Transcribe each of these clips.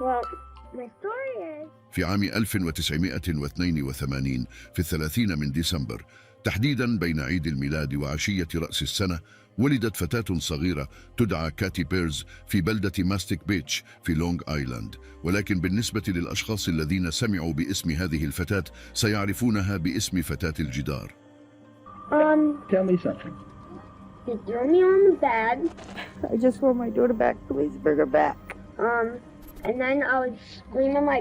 Well, my story is... في عام 1982 في 30 من ديسمبر، تحديدا بين عيد الميلاد وعشية رأس السنة، ولدت فتاة صغيرة تدعى كيتي بيرز في بلدة ماستيك بيتش في لونغ آيلاند. ولكن بالنسبة للأشخاص الذين سمعوا باسم هذه الفتاة سيعرفونها باسم فتاة الجدار. Tell me something. He threw me on the bed. I just want my daughter back. Please bring her back. And then I was screaming my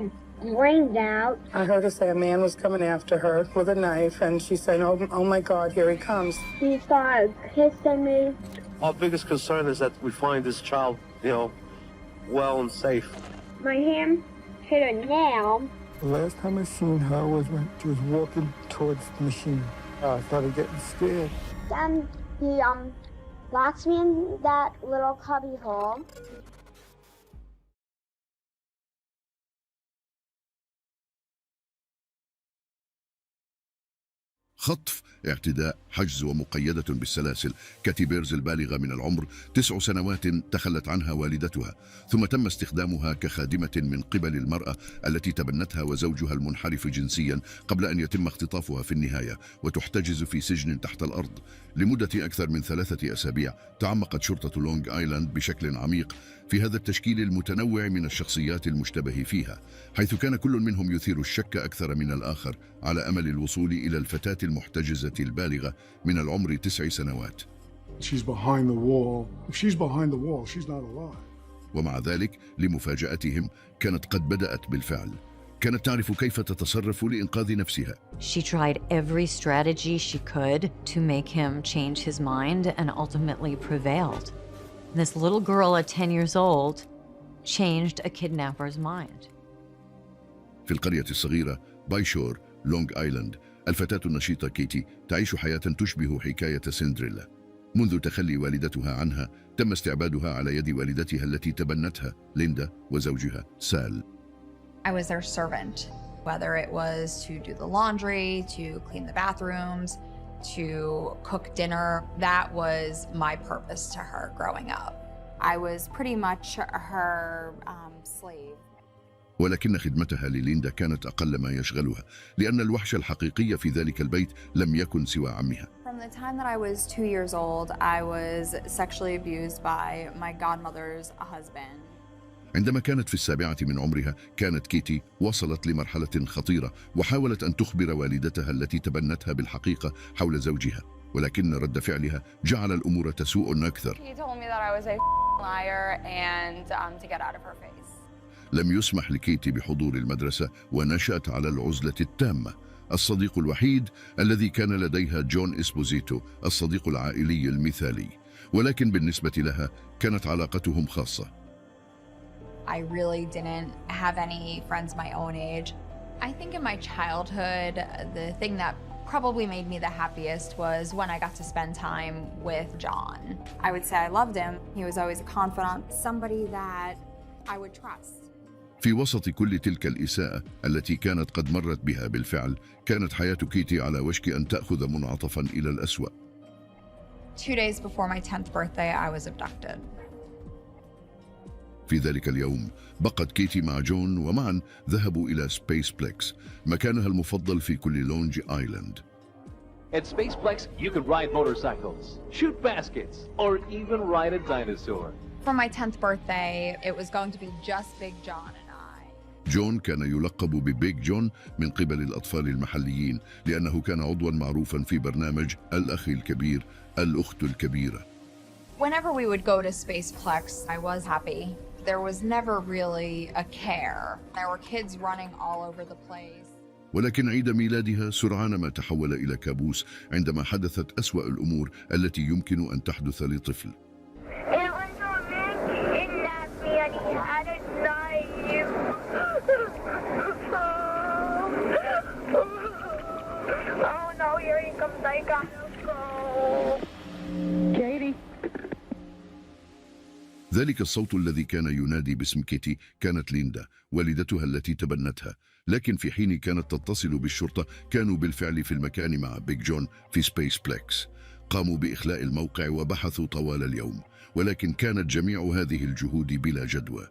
brains out. I heard her say a man was coming after her with a knife, and she said, oh my God, here he comes. He started kissing me. Our biggest concern is that we find this child, well and safe. My hand hit a nail. The last time I seen her was when she was walking towards the machine. I started getting scared. Then he locked me in that little cubby hole. خطف، اعتداء، حجز ومقيدة بالسلاسل. كيتي بيرز البالغة من العمر 9 سنوات تخلت عنها والدتها، ثم تم استخدامها كخادمة من قبل المرأة التي تبنتها وزوجها المنحرف جنسيا قبل أن يتم اختطافها في النهاية، وتحتجز في سجن تحت الأرض لمدة أكثر من 3 أسابيع. تعمقت شرطة لونغ آيلاند بشكل عميق في هذا التشكيل المتنوع من الشخصيات المشتبه فيها، حيث كان كل منهم يثير الشك أكثر من الآخر على أمل الوصول إلى الفتاة المحتجزة البالغة من العمر 9 سنوات. She's behind the wall. If she's behind the wall, she's not alive. ومع ذلك لمفاجأتهم كانت قد بدأت بالفعل. كانت تعرف كيف تتصرف لإنقاذ نفسها. She tried every strategy she could to make him change his mind and ultimately prevailed. This little girl at 10 years old changed a kidnapper's mind. في القرية الصغيرة بايشور لونغ آيلاند، الفتاة النشيطة كيتي تعيش حياة تشبه حكاية سندريلا. منذ تخلي والدتها عنها تم استعبادها على يد والدتها التي تبنتها ليندا وزوجها سال. I was their servant, whether it was to do the laundry, to clean the bathrooms, to cook dinner. That was my purpose to her growing up. I was pretty much her slave. ولكن خدمتها لليندا كانت أقل ما يشغلها، لأن الوحش الحقيقي في ذلك البيت لم يكن سوى عمها. From the time that I was 2 years old, I was sexually abused by my godmother's husband. عندما كانت في 7 من عمرها كانت كيتي وصلت لمرحلة خطيرة وحاولت أن تخبر والدتها التي تبنتها بالحقيقة حول زوجها، ولكن رد فعلها جعل الأمور تسوء أكثر. He told me that I was a liar and to get out of her face. لم يسمح لكيتي بحضور المدرسة ونشأت على العزلة التامة. الصديق الوحيد الذي كان لديها جون إسبوزيتو، الصديق العائلي المثالي، ولكن بالنسبة لها كانت علاقتهم خاصة. I really didn't have any friends my own age. I think in my childhood, the thing that probably made me the happiest was when I got to spend time with John. I would say I loved him. He was always a confidant, somebody that I would trust. في وسط كل تلك الإساءة التي كانت قد مرت بها بالفعل، كانت حياة كيتي على وشك أن تأخذ منعطفا إلى الأسوأ. 2 days before my 10th birthday, I was abducted. في ذلك اليوم بقت كيتي مع جون، ومعا ذهبوا إلى سبيسبليكس، مكانها المفضل في كل لونج آيلاند. At Sbeisplex, you could ride motorcycles, shoot baskets, or even ride a dinosaur. For my 10th birthday, it was going to be just Big John and I. جون كان يلقب ببيج جون من قبل الأطفال المحليين لأنه كان عضوا معروفا في برنامج الأخ الكبير، الأخت الكبيرة. Whenever we would go to Sbeisplex, I was happy. There was never really a care. There were kids running all over the place. ولكن عيد ميلادها سرعان ما تحول إلى كابوس عندما حدثت أسوأ الأمور التي يمكن أن تحدث لطفل. ذلك الصوت الذي كان ينادي باسم كيتي كانت ليندا والدتها التي تبنتها، لكن في حين كانت تتصل بالشرطة كانوا بالفعل في المكان مع بيج جون في سبيسبليكس. قاموا بإخلاء الموقع وبحثوا طوال اليوم، ولكن كانت جميع هذه الجهود بلا جدوى.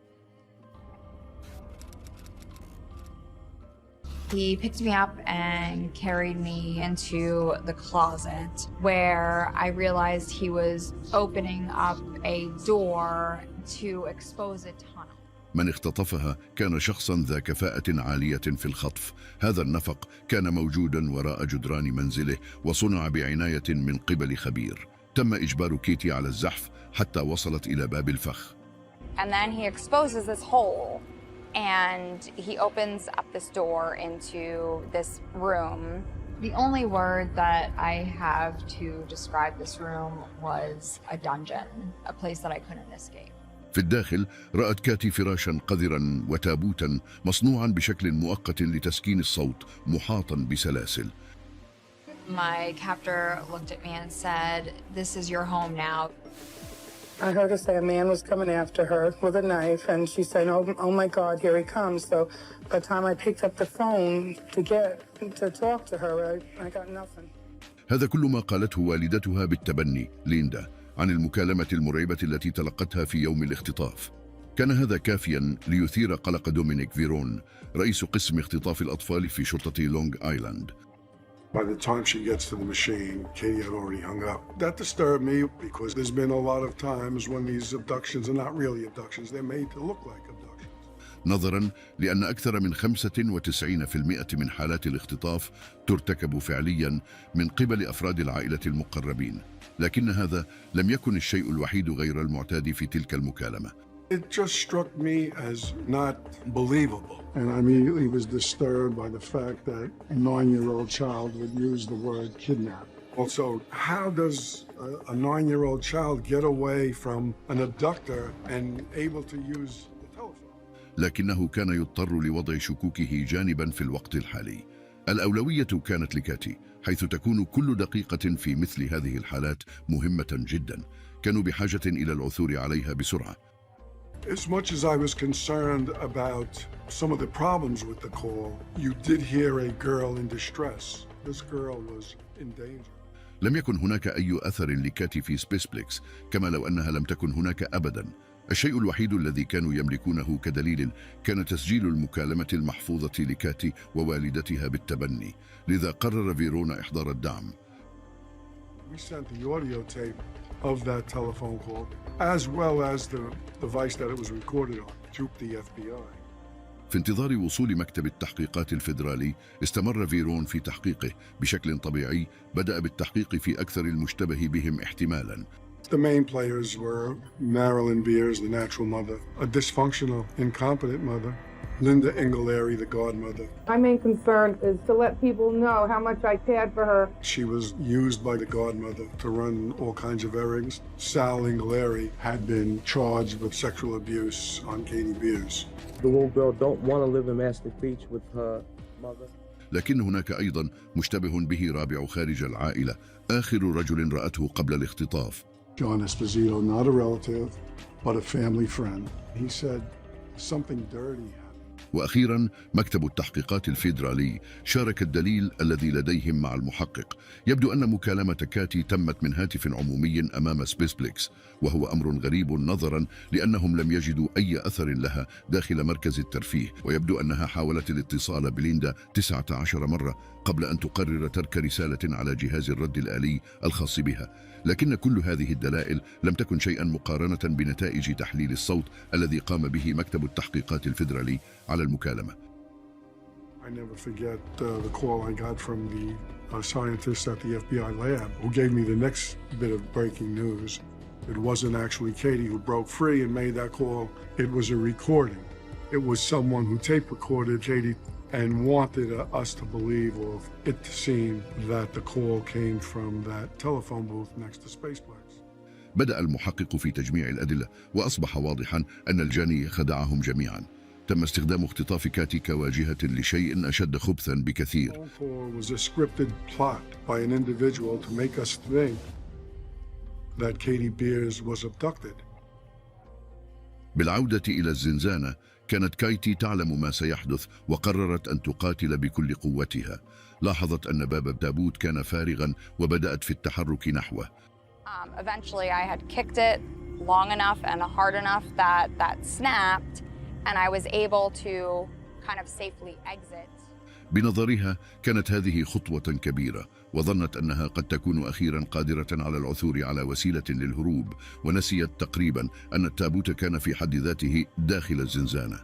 He picked me up and carried me into the closet where I realized he was opening up a door to expose a tunnel. من اختطفها كان شخصا ذا كفاءة عالية في الخطف. هذا النفق كان موجودا وراء جدران منزله وصنع بعناية من قبل خبير. تم إجبار كيتي على الزحف حتى وصلت إلى باب الفخ. And then he exposes this hole and he opens up this door into this room. The only word that I have to describe this room was a dungeon, a place that I couldn't escape. في الداخل رأت كاتي فراشا قذرا وتابوتا مصنوعا بشكل مؤقت لتسكين الصوت محاطا بسلاسل. My captor looked at me and said, "This is your home now." I heard her say a man was coming after her with a knife, and she said, oh my God, here he comes. So by the time I picked up the phone to talk to her, I got nothing. هذا كل ما قالته والدتها بالتبني ليندا عن المكالمة المرعبة التي تلقتها في يوم الاختطاف. كان هذا كافيا ليثير قلق دومينيك فيرون رئيس قسم اختطاف الأطفال في شرطة لونغ آيلاند. By the time she gets to the machine, Katie had already hung up. That disturbed me because there's been a lot of times when these abductions are not really abductions. They're made to look like abductions. نظرا لأن أكثر من 95% من حالات الاختطاف ترتكب فعليا من قبل أفراد العائلة المقربين. لكن هذا لم يكن الشيء الوحيد غير المعتاد في تلك المكالمة. It just struck me as not believable. And I immediately was disturbed by the fact that a 9-year-old child would use the word kidnap. Also, how does a 9-year-old child get away from an abductor and able to use the telephone? لكنه كان يضطر لوضع شكوكه جانبا في الوقت الحالي. الأولوية كانت لكاتي، حيث تكون كل دقيقة في مثل هذه الحالات مهمة جدا. كانوا بحاجة إلى العثور عليها بسرعة. As much as I was concerned about some of the problems with the call, you did hear a girl in distress. This girl was in danger. لم يكن هناك أي أثر لكاتي في سبيسبليكس، كما لو أنها لم تكن هناك أبدا. الشيء الوحيد الذي كانوا يملكونه كدليل كان تسجيل المكالمة المحفوظة لكاتي ووالدتها بالتبني. لذا قرر فيرون إحضار الدعم. We sent the audio tape of that telephone call, as well as the device that it was recorded on, to the FBI. في انتظار وصول مكتب التحقيقات الفيدرالي استمر فيرون في تحقيقه بشكل طبيعي. بدأ بالتحقيق في أكثر المشتبه بهم احتمالاً. The main players were Marilyn Bierz, the natural mother, a dysfunctional, incompetent mother, Linda Engelary, the godmother. My main concern is to let people know how much I cared for her. She was used by the godmother to run all kinds of errands. Sal Engelary had been charged with sexual abuse on Katie Bierz. The little girl don't want to live in Master Beach with her mother. لكن هناك أيضا مشتبه به رابع خارج العائلة، آخر رجل رأته قبل الاختطاف. John Esposito, not a relative, but a family friend. He said something dirty happened. وأخيرا مكتب التحقيقات الفيدرالي شارك الدليل الذي لديهم مع المحقق. يبدو أن مكالمة كاتي تمت من هاتف عمومي أمام سبيسبليكس، وهو أمر غريب نظرا لأنهم لم يجدوا أي أثر لها داخل مركز الترفيه. ويبدو أنها حاولت الاتصال بليندا 19 مرة قبل أن تقرر ترك رسالة على جهاز الرد الآلي الخاص بها. لكن كل هذه الدلائل لم تكن شيئا مقارنة بنتائج تحليل الصوت الذي قام به مكتب التحقيقات الفيدرالي على المكالمة. I never forget the call I got from the scientist at the FBI lab who gave me the next bit of breaking news. It wasn't actually Katie who broke free and made that call. It was a recording. It was someone who tape recorded Katie and wanted us to believe, or it to seem, that the call came from that telephone booth next to Spaceplex. بدأ المحقق في تجميع الأدلة، وأصبح واضحا أن الجاني خدعهم جميعا. تم استخدام اختطاف كاتي كواجهة لشيء أشد خبثا بكثير. The call was a scripted plot by an individual to make us think that Katie Bierz was abducted. بالعودة إلى الزنزانة كانت كيتي تعلم ما سيحدث وقررت أن تقاتل بكل قوتها. لاحظت أن باب التابوت كان فارغا وبدأت في التحرك نحوه. Eventually I had kicked it long enough and hard enough that snapped and I was able to kind of safely exit. بنظرها كانت هذه خطوة كبيرة، وظنت أنها قد تكون أخيرا قادرة على العثور على وسيلة للهروب، ونسيت تقريبا أن التابوت كان في حد ذاته داخل الزنزانة.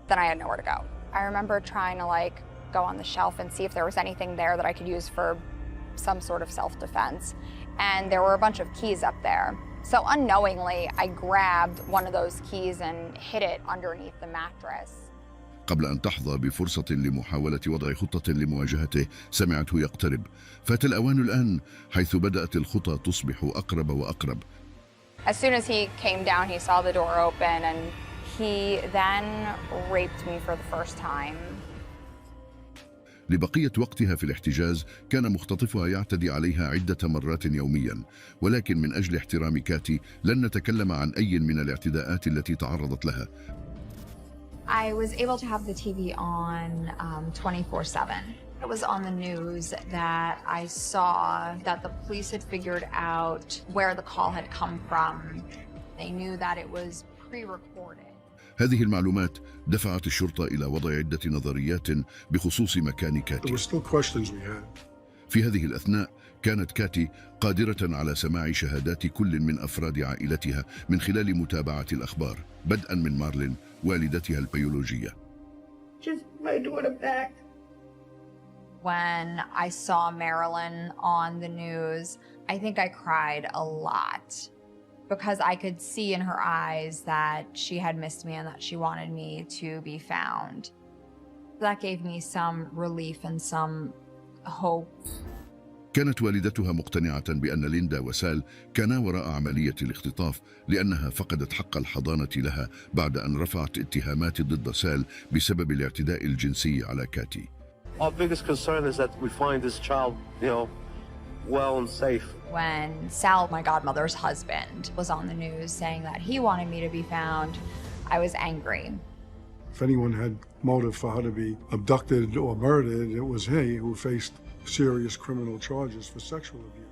Then I had nowhere to go. I remember trying to go on the shelf and see if there was anything there that I could use for some sort of self-defense. And there were a bunch of keys up there. So unknowingly, I grabbed one of those keys and hid it underneath the mattress. قبل أن تحظى بفرصة لمحاولة وضع خطة لمواجهته سمعته يقترب. فات الأوان الآن حيث بدأت الخطى تصبح أقرب وأقرب. As soon as he came down, he saw the door open and he then raped me for the first time. لبقية وقتها في الاحتجاز كان مختطفها يعتدي عليها عدة مرات يوميا، ولكن من أجل احترام كيتي لن نتكلم عن أي من الاعتداءات التي تعرضت لها. I was able to have the TV on 24/7. It was on the news that I saw that the police had figured out where the call had come from. They knew that it was pre-recorded. هذه المعلومات دفعت الشرطة إلى وضع عدة نظريات بخصوص مكان كيتي. في هذه الأثناء كانت كيتي قادرة على سماع شهادات كل من أفراد عائلتها من خلال متابعة الأخبار، بدءا من مارلين والدتها البيولوجية. When I saw Marilyn on the news, I think I cried a lot because I could see in her eyes that she had missed me and that she wanted me to be found. That gave me some relief and some hope. كانت والدتها مقتنعة بأن ليندا وسال كانا وراء عملية الاختطاف لأنها فقدت حق الحضانة لها بعد أن رفعت اتهامات ضد سال بسبب الاعتداء الجنسي على كيتي. Our biggest concern is that we find this child, well and safe. When Sal, my godmother's husband, was on the news saying that he wanted me to be found, I was angry. If anyone had motive for her to be abducted or murdered, it was he who faced serious criminal charges for sexual abuse.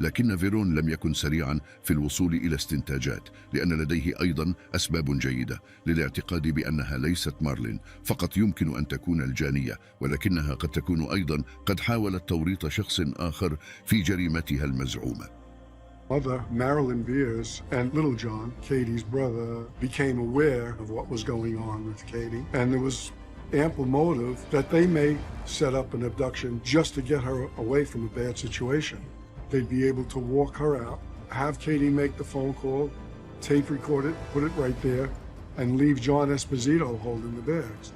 لكن فيرون لم يكن سريعا في الوصول إلى استنتاجات، لأن لديه أيضا أسباب جيدة للاعتقاد بأنها ليست مارلين فقط يمكن أن تكون الجانية، ولكنها قد تكون أيضا قد حاولت توريط شخص آخر في جريمتها المزعومة. Mother, Marilyn Bierz, and little John, Katie's brother, became aware of what was going on with Katie, and there was ample motive that they may set up an abduction just to get her away from a bad situation. They'd be able to walk her out, have Katie make the phone call, tape record it, put it right there, and leave John Esposito holding the bags.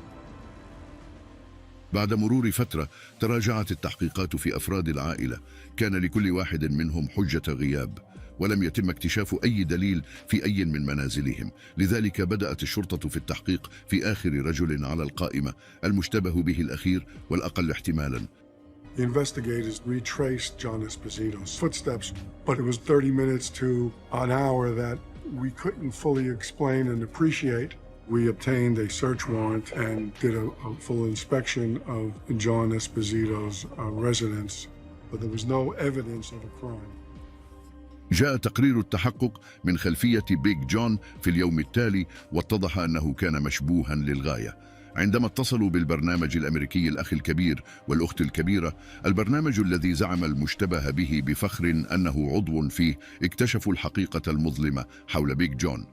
بعد مرور فترة تراجعت التحقيقات في أفراد العائلة، كان لكل واحد منهم حجة غياب، ولم يتم اكتشاف أي دليل في أي من منازلهم، لذلك بدأت الشرطة في التحقيق في آخر رجل على القائمة، المشتبه به الأخير والأقل احتمالاً. The investigators retraced John Esposito's footsteps, but it was 30 minutes to an hour that we couldn't fully explain and appreciate. We obtained a search warrant and did a full inspection of John Esposito's residence, but there was no evidence of a crime. جاء تقرير التحقق من خلفية بيج جون في اليوم التالي، واتضح أنه كان مشبوها للغاية. عندما اتصلوا بالبرنامج الأمريكي الأخ الكبير والأخت الكبيرة، البرنامج الذي زعم المشتبه به بفخر أنه عضو فيه، اكتشفوا الحقيقة المظلمة حول بيج جون.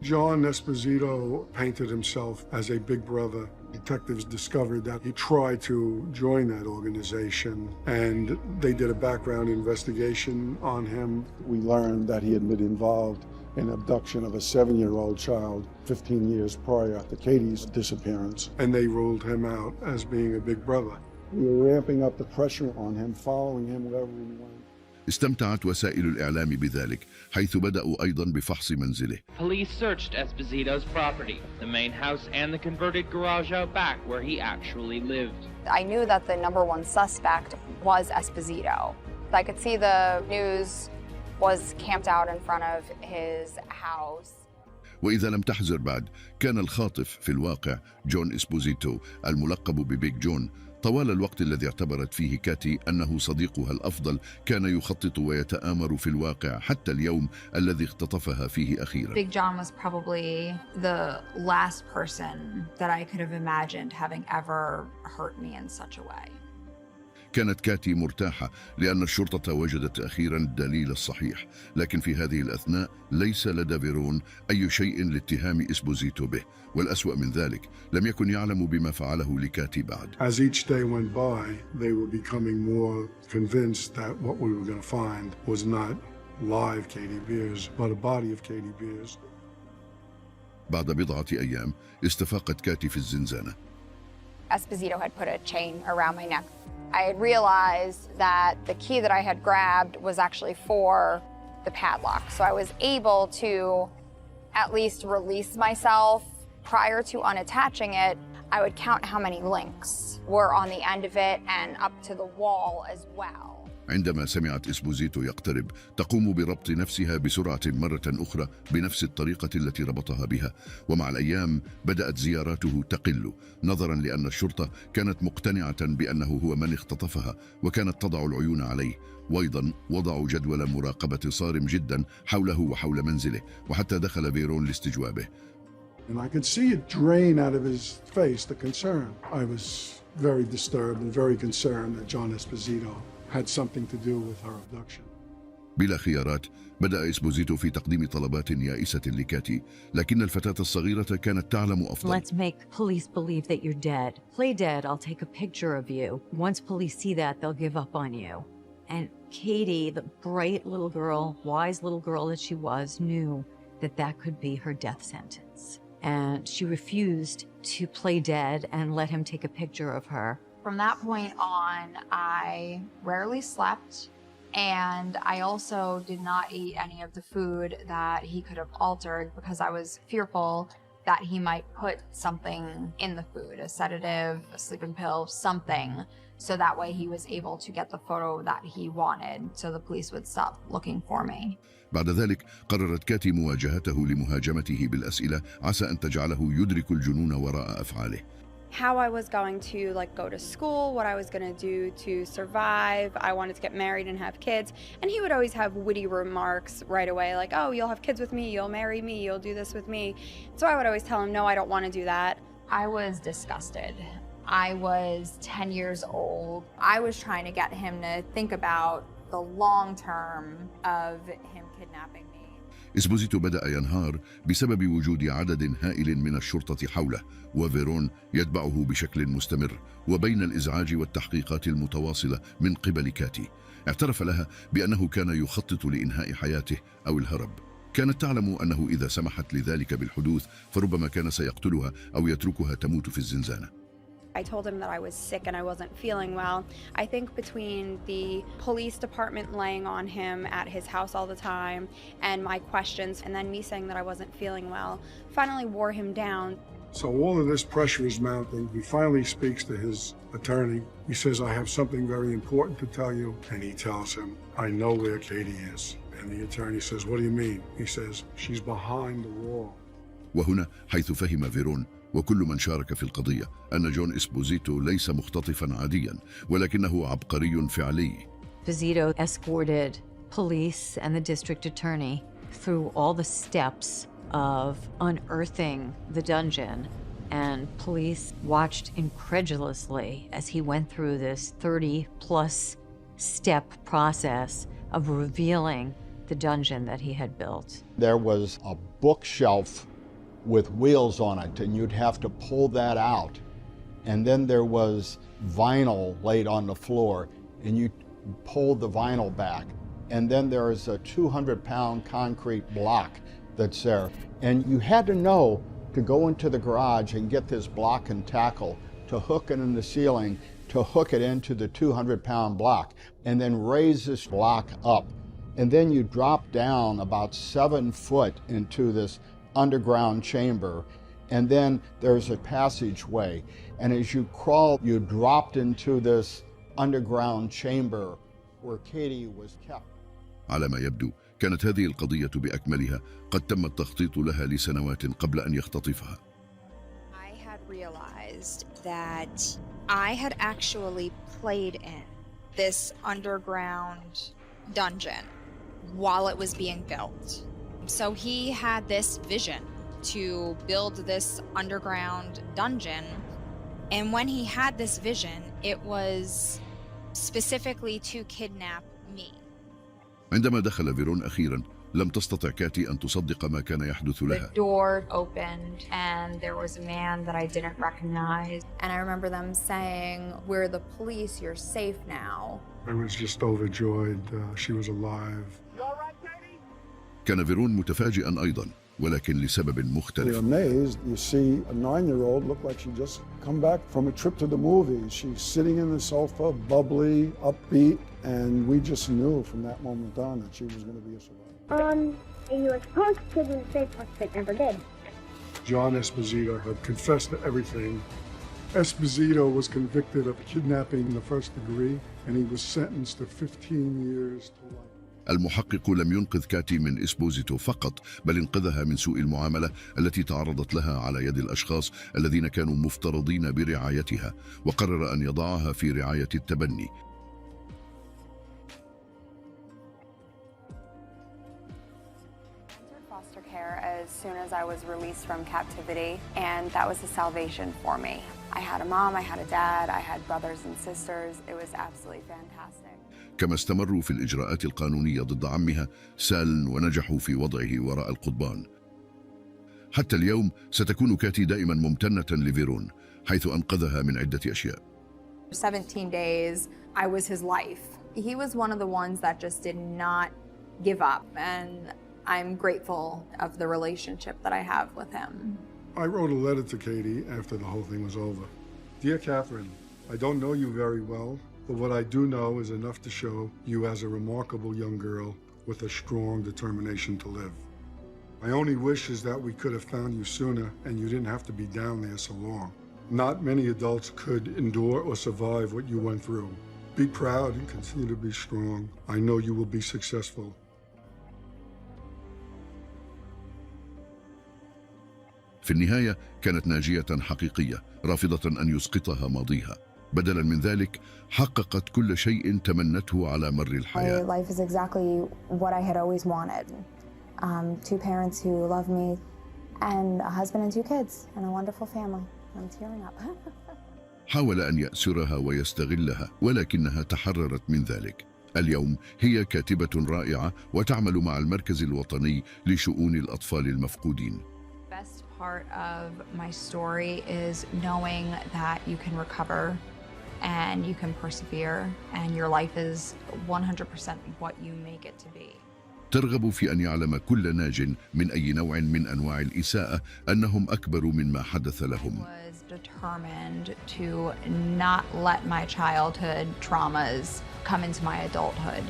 John Esposito painted himself as a big brother. Detectives discovered that he tried to join that organization, and they did a background investigation on him. We learned that he had been involved in abduction of a 7-year-old child 15 years prior to Katie's disappearance, and they ruled him out as being a big brother. We were ramping up the pressure on him, following him wherever he went. استمتعت وسائل الإعلام بذلك، حيث بدأوا أيضا بفحص منزله. Police searched Esposito's property, the main house and the converted garage out back where he actually lived. I knew that the number one suspect was Esposito. I could see the news was camped out in front of his house. وإذا لم تحزر بعد، كان الخاطف في الواقع جون إسبوزيتو الملقب ببيج جون، طوال الوقت الذي اعتبرت فيه كيتي أنه صديقها الأفضل كان يخطط ويتآمر في الواقع حتى اليوم الذي اختطفها فيه أخيرا. Big John was probably the last person that I could have imagined having ever hurt me in such a way. كانت كيتي مرتاحة لأن الشرطة وجدت أخيرا الدليل الصحيح، لكن في هذه الأثناء ليس لدى فيرون أي شيء لاتهام إسبوزيتو به، والأسوأ من ذلك لم يكن يعلم بما فعله لكيتي بعد. As each day went by, they were becoming more convinced that what we were going to find was not live Katie Beers, but a body of Katie Beers. بعد بضعة أيام استفاقت كيتي في الزنزانة. Esposito had put a chain around my neck. I had realized that the key that I had grabbed was actually for the padlock. So I was able to at least release myself. Prior to unattaching it, I would count how many links were on the end of it and up to the wall as well. عندما سمعت إسبوزيتو يقترب تقوم بربط نفسها بسرعة مرة أخرى بنفس الطريقة التي ربطها بها، ومع الأيام بدأت زياراته تقل نظرا لأن الشرطة كانت مقتنعة بأنه هو من اختطفها وكانت تضع العيون عليه، وأيضا وضعوا جدول مراقبة صارم جدا حوله وحول منزله، وحتى دخل فيرون لاستجوابه. And I could see it drain out of his face, the concern. I was very disturbed and very concerned that John Esposito had something to do with her abduction. بلا خيارات بدأ إسبوزيتو في تقديم طلبات يائسة لكيتي، لكن الفتاة الصغيرة كانت تعلم أفضل. Let's make police believe that you're dead. Play dead, I'll take a picture of you. Once police see that, they'll give up on you. And Katie, the bright little girl, wise little girl that she was, knew that that could be her death sentence. And she refused to play dead and let him take a picture of her. From that point on, I rarely slept, and I also did not eat any of the food that he could have altered because I was fearful that he might put something in the food, a sedative, a sleeping pill, something, so that way he was able to get the photo that he wanted, so the police would stop looking for me. بعد ذلك قررت كيتي مواجهته لمهاجمته بالأسئلة عسى أن تجعله يدرك الجنون وراء أفعاله. How I was going to go to school, what I was going to do to survive. I wanted to get married and have kids. And he would always have witty remarks right away, like, oh, you'll have kids with me, you'll marry me, you'll do this with me. So I would always tell him, no, I don't want to do that. I was disgusted. I was 10 years old. I was trying to get him to think about the long term of him kidnapping me. إسبوزيتو بدأ ينهار بسبب وجود عدد هائل من الشرطة حوله، وفيرون يتبعه بشكل مستمر، وبين الإزعاج والتحقيقات المتواصلة من قبل كيتي اعترف لها بأنه كان يخطط لإنهاء حياته أو الهرب. كانت تعلم أنه إذا سمحت لذلك بالحدوث فربما كان سيقتلها أو يتركها تموت في الزنزانة. I told him that I was sick and I wasn't feeling well. I think between the police department laying on him at his house all the time and my questions and then me saying that I wasn't feeling well finally wore him down. So all of this pressure is mounting. He finally speaks to his attorney. He says, I have something very important to tell you. And he tells him, I know where Katie is. And the attorney says, what do you mean? He says, she's behind the wall. وهنا حيث فهم فيرون وكل من شارك في القضية أن جون إسبوزيتو ليس مختطفا عاديا ولكنه عبقري فعلي. Esposito escorted police and the district attorney through all the steps of unearthing the dungeon, and police watched incredulously as he went through this 30-plus step process of revealing the dungeon that he had built. There was a bookshelf with wheels on it, and you'd have to pull that out. And then there was vinyl laid on the floor, and you pull the vinyl back. And then there is a 200-pound concrete block that's there. And you had to know to go into the garage and get this block and tackle to hook it in the ceiling, to hook it into the 200-pound block, and then raise this block up. And then you drop down about 7 foot into this underground chamber, and then there's a passageway. And as you crawl, you dropped into this underground chamber where Katie was kept. على ما يبدو كانت هذه القضية بأكملها قد تم التخطيط لها لسنوات قبل أن يختطفها. I had realized that I had actually played in this underground dungeon while it was being built. So he had this vision to build this underground dungeon. And when he had this vision, it was specifically to kidnap me. عندما دخل فيرون أخيراً لم تستطع كاتي أن تصدق ما كان يحدث لها. The door opened and there was a man that I didn't recognize. And I remember them saying, "We're the police, you're safe now." I was just overjoyed she was alive. كان فيرون متفاجئاً أيضاً ولكن لسبب You're مختلف. amazed. You see a 9-year-old look like she just come back from a trip to the movies. She's sitting in the sofa, bubbly, upbeat, and we just knew from that moment on that she was going to be a survivor. And you were supposed to do the safe work, but never did. John Esposito had confessed to everything. Esposito was convicted of kidnapping in the first degree, and he was sentenced to 15 years to life. المحقق لم ينقذ كاتي من إسبوزيتو فقط بل انقذها من سوء المعاملة التي تعرضت لها على يد الأشخاص الذين كانوا مفترضين برعايتها، وقرر أن يضعها في رعاية التبني. Foster care as soon as I was released from captivity, and that was a salvation for me. I had a mom, I had a dad, I had brothers and sisters. It was absolutely fantastic. كما استمروا في الإجراءات القانونية ضد عمها سال ونجحوا في وضعه وراء القضبان. حتى اليوم ستكون كاتي دائما ممتنة لفيرون حيث أنقذها من عدة أشياء. 17 days, I was his life. He was one of the ones that just did not give up, and I'm grateful of the relationship that I have with him. I wrote a letter to Katie after the whole thing was over. Dear Catherine, I don't know you very well, but what I do know is enough to show you as a remarkable young girl with a strong determination to live. My only wish is that we could have found you sooner and you didn't have to be down there so long. Not many adults could endure or survive what you went through. Be proud and continue to be strong. I know you will be successful. في النهاية كانت ناجية حقيقية رافضة أن يسقطها ماضيها. بدلاً من ذلك حققت كل شيء تمنته على مر الحياة. My life is exactly what I had always wanted. 2 parents who love me and a husband and 2 kids and a wonderful family. I'm tearing up. حاول أن يأسرها ويستغلها ولكنها تحررت من ذلك. اليوم هي كاتبة رائعة وتعمل مع المركز الوطني لشؤون الأطفال المفقودين. The best part of my story is knowing that you can recover and you can persevere and your life is 100% what you make it to be. ترغب في أن يعلم كل ناج من أي نوع من أنواع الإساءة أنهم أكبر مما حدث لهم. I was determined to not let my childhood traumas come into my adulthood.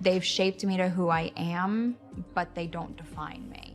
They've shaped me to who I am, but they don't define me.